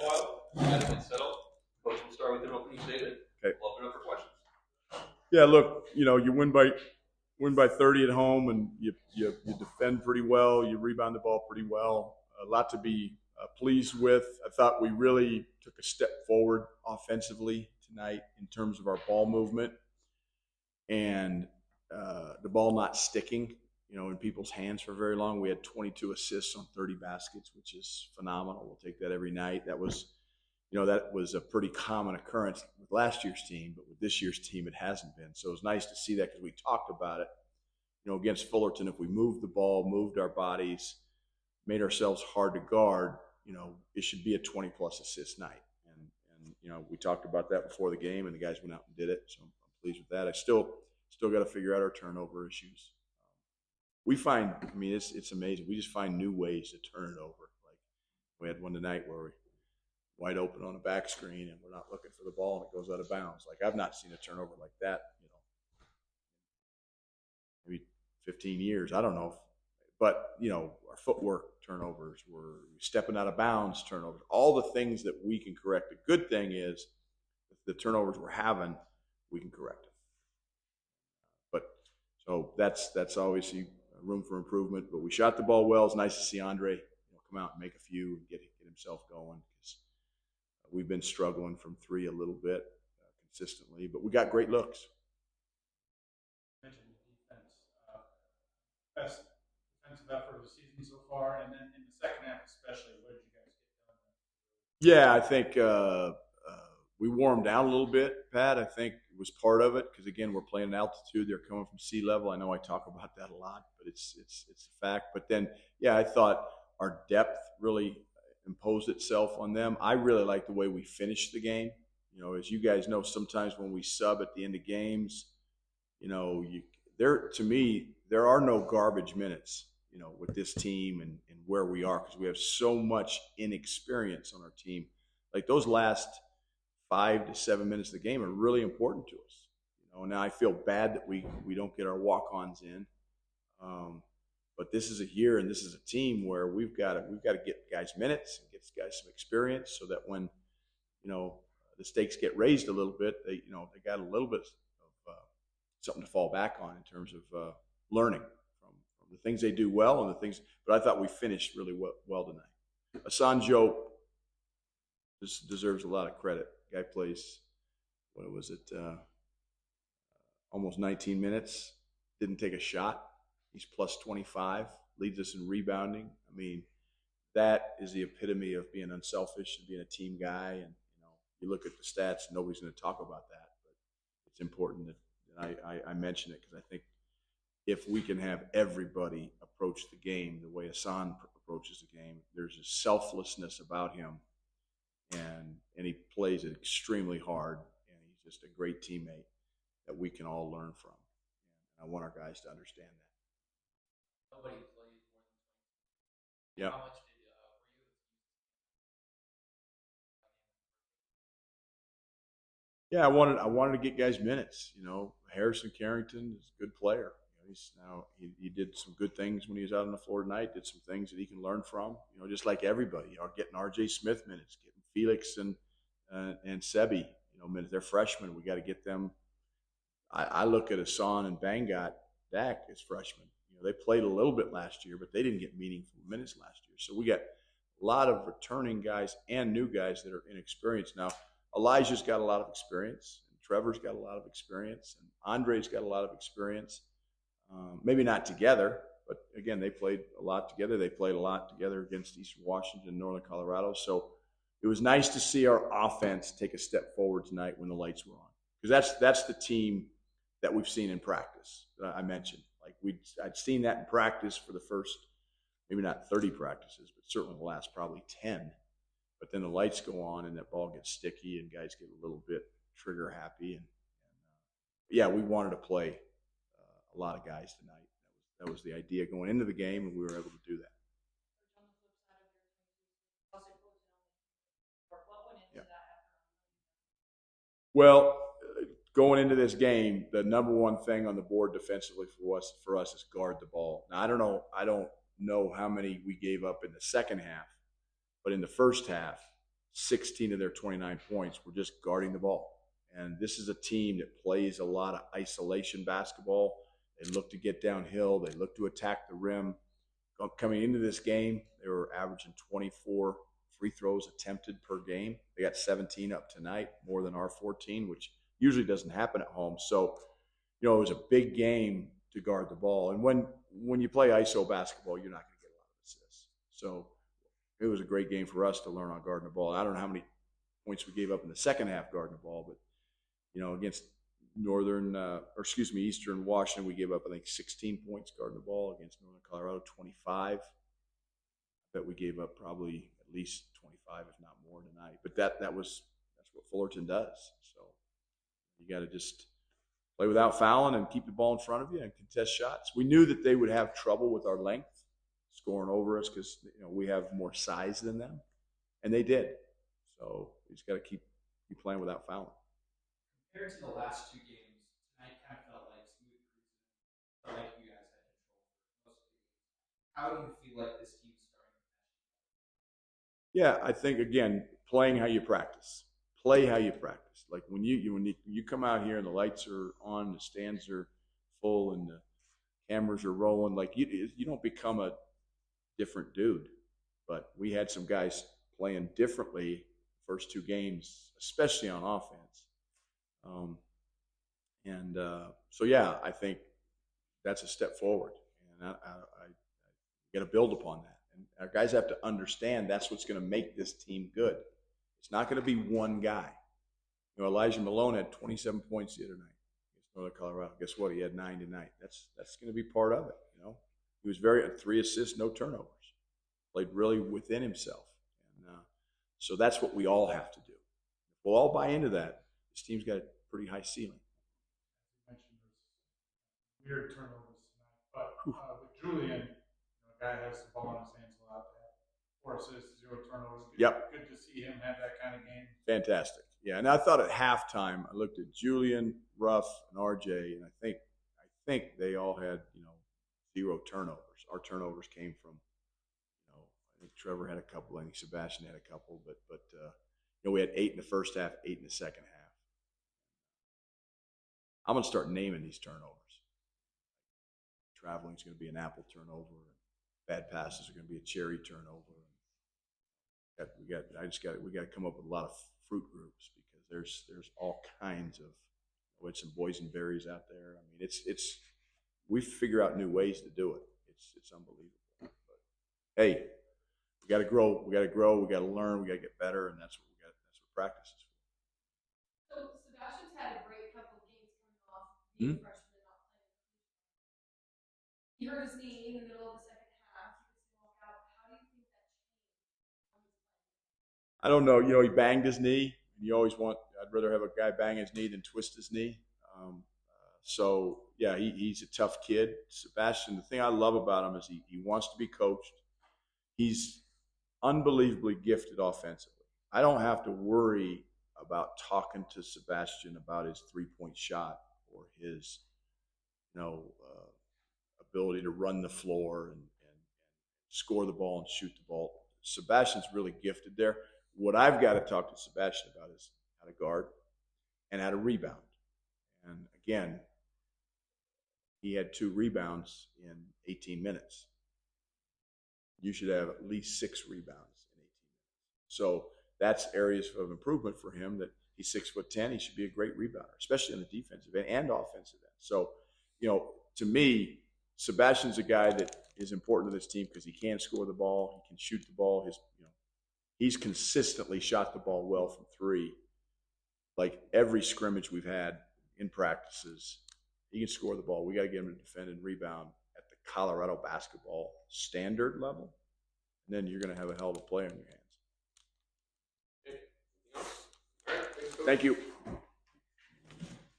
while. As it's settled, Coach will start with an opening statement. Okay. We'll open up for questions. Yeah, look, you win by 30 at home, and you defend pretty well. You rebound the ball pretty well. A lot to be pleased with. I thought we really took a step forward offensively tonight in terms of our ball movement and the ball not sticking, in people's hands for very long. We had 22 assists on 30 baskets, which is phenomenal. We'll take that every night. That was a pretty common occurrence with last year's team, but with this year's team, it hasn't been. So it was nice to see that because we talked about it. Against Fullerton, if we moved the ball, moved our bodies, made ourselves hard to guard, it should be a 20-plus assist night. And we talked about that before the game, and the guys went out and did it. So I'm pleased with that. I still got to figure out our turnover issues. We find, it's amazing. We just find new ways to turn it over. Like we had one tonight where we wide open on a back screen and we're not looking for the ball and it goes out of bounds. Like I've not seen a turnover like that, maybe 15 years. I don't know. But, our footwork turnovers, we're stepping out of bounds turnovers, all the things that we can correct. The good thing is the turnovers we're having, we can correct them. But so that's obviously room for improvement. But we shot the ball well. It's nice to see Andre come out and make a few and get himself going. We've been struggling from three a little bit consistently, but we got great looks. You mentioned defense. Best defensive effort of the season so far, and then in the second half especially, what did you guys get done? Yeah, I think we wore them down a little bit, Pat. I think it was part of it because, again, we're playing at altitude. They're coming from sea level. I know I talk about that a lot, but it's a fact. But then, yeah, I thought our depth really imposed itself on them. I really like the way we finished the game. As you guys know, sometimes when we sub at the end of games, to me, there are no garbage minutes, with this team and where we are because we have so much inexperience on our team. Like those last 5 to 7 minutes of the game are really important to us. Now I feel bad that we don't get our walk-ons in. But this is a year and this is a team where we've got to get guys minutes and get guys some experience so that when, the stakes get raised a little bit, they got a little bit of something to fall back on in terms of learning from the things they do well and the things. But I thought we finished really well tonight. Asanjo deserves a lot of credit. Guy plays, what was it, almost 19 minutes, didn't take a shot. He's plus 25, leads us in rebounding. That is the epitome of being unselfish and being a team guy. And, you look at the stats, nobody's going to talk about that. But it's important that I mention it because I think if we can have everybody approach the game the way Asan approaches the game, there's a selflessness about him. And he plays it extremely hard. And he's just a great teammate that we can all learn from. And I want our guys to understand that. Nobody played more than 20. Yeah. How much were you? Yeah, I wanted to get guys minutes. Harrison Carrington is a good player. He did some good things when he was out on the floor tonight. Did some things that he can learn from. Just like everybody. Getting R.J. Smith minutes, getting Felix and Sebi minutes. They're freshmen. We got to get them. I look at Asan and Dak as freshmen. They played a little bit last year, but they didn't get meaningful minutes last year. So we got a lot of returning guys and new guys that are inexperienced. Now, Elijah's got a lot of experience, and Trevor's got a lot of experience, and Andre's got a lot of experience. Maybe not together, but again, they played a lot together. They played a lot together against Eastern Washington and Northern Colorado. So it was nice to see our offense take a step forward tonight when the lights were on. Because that's the team that we've seen in practice that I mentioned. I'd seen that in practice for the first, maybe not 30 practices, but certainly the last probably 10. But then the lights go on and that ball gets sticky and guys get a little bit trigger happy. And yeah, we wanted to play a lot of guys tonight. That was the idea going into the game, and we were able to do that. Yeah. Well, going into this game, the number one thing on the board defensively for us is guard the ball. Now I don't know how many we gave up in the second half, but in the first half, 16 of their 29 points were just guarding the ball. And this is a team that plays a lot of isolation basketball. They look to get downhill. They look to attack the rim. Coming into this game, they were averaging 24 free throws attempted per game. They got 17 up tonight, more than our 14, which usually doesn't happen at home. So, it was a big game to guard the ball. And when you play ISO basketball, you're not going to get a lot of assists. So it was a great game for us to learn on guarding the ball. I don't know how many points we gave up in the second half guarding the ball, but against Eastern Washington, we gave up, I think, 16 points guarding the ball. Against Northern Colorado, 25. I bet we gave up probably at least 25, if not more, tonight. But that's what Fullerton does. So you got to just play without fouling and keep the ball in front of you and contest shots. We knew that they would have trouble with our length, scoring over us, because we have more size than them, and they did. So we just got to keep playing without fouling. Compared to the last two games, tonight kind of felt like smooth cruising. Felt like you guys had control for most of the games. How do you feel like this team's starting to mesh? Yeah, I think, again, playing how you practice. Play how you practice. Like when you come out here and the lights are on, the stands are full, and the cameras are rolling, like you don't become a different dude. But we had some guys playing differently the first two games, especially on offense. So yeah, I think that's a step forward, and I got to build upon that. And our guys have to understand that's what's going to make this team good. It's not going to be one guy. Elijah Malone had 27 points the other night against Northern Colorado. Guess what? He had 9 tonight. That's going to be part of it. He was 3 assists, no turnovers. Played really within himself, and so that's what we all have to do. If we'll all buy into that, this team's got a pretty high ceiling. You mentioned there's weird turnovers tonight, but with Julian, a guy has the ball in his hands a lot. 4 assists, 0 turnovers. Good to see him have that kind of game. Fantastic. Yeah, and I thought at halftime, I looked at Julian, Ruff, and RJ, and I think they all had 0 turnovers. Our turnovers came from I think Trevor had a couple. I think Sebastian had a couple, but we had 8 in the first half, 8 in the second half. I'm going to start naming these turnovers. Traveling is going to be an apple turnover. Bad passes are going to be a cherry turnover. We got to come up with a lot of fruit groups, because there's all kinds of. We had some boysenberries out there. I mean, we figure out new ways to do it. It's unbelievable. But hey, we got to grow. We got to grow. We got to learn. We got to get better, and that's what practice is for. So Sebastian's had a great couple of games coming off being freshman and not playing. He hurt his knee in the middle of the second half. He was walk out. How do you think that changed? I don't know. He banged his knee. I'd rather have a guy bang his knee than twist his knee. So yeah, he's a tough kid. Sebastian, the thing I love about him is he wants to be coached. He's unbelievably gifted offensively. I don't have to worry about talking to Sebastian about his 3-point shot or his, ability to run the floor and score the ball and shoot the ball. Sebastian's really gifted there. What I've got to talk to Sebastian about is how to guard and how to rebound. And again, he had 2 rebounds in 18 minutes. You should have at least 6 rebounds in 18 minutes. So that's areas of improvement for him. That he's 6'10", he should be a great rebounder, especially on the defensive end and offensive end. So, to me, Sebastian's a guy that is important to this team because he can score the ball, he can shoot the ball. He's consistently shot the ball well from 3. Like every scrimmage we've had in practices, he can score the ball. We got to get him to defend and rebound at the Colorado basketball standard level, and then you're going to have a hell of a player in your hands. Okay. Anything else? All right. Thanks, Coach. Thank you.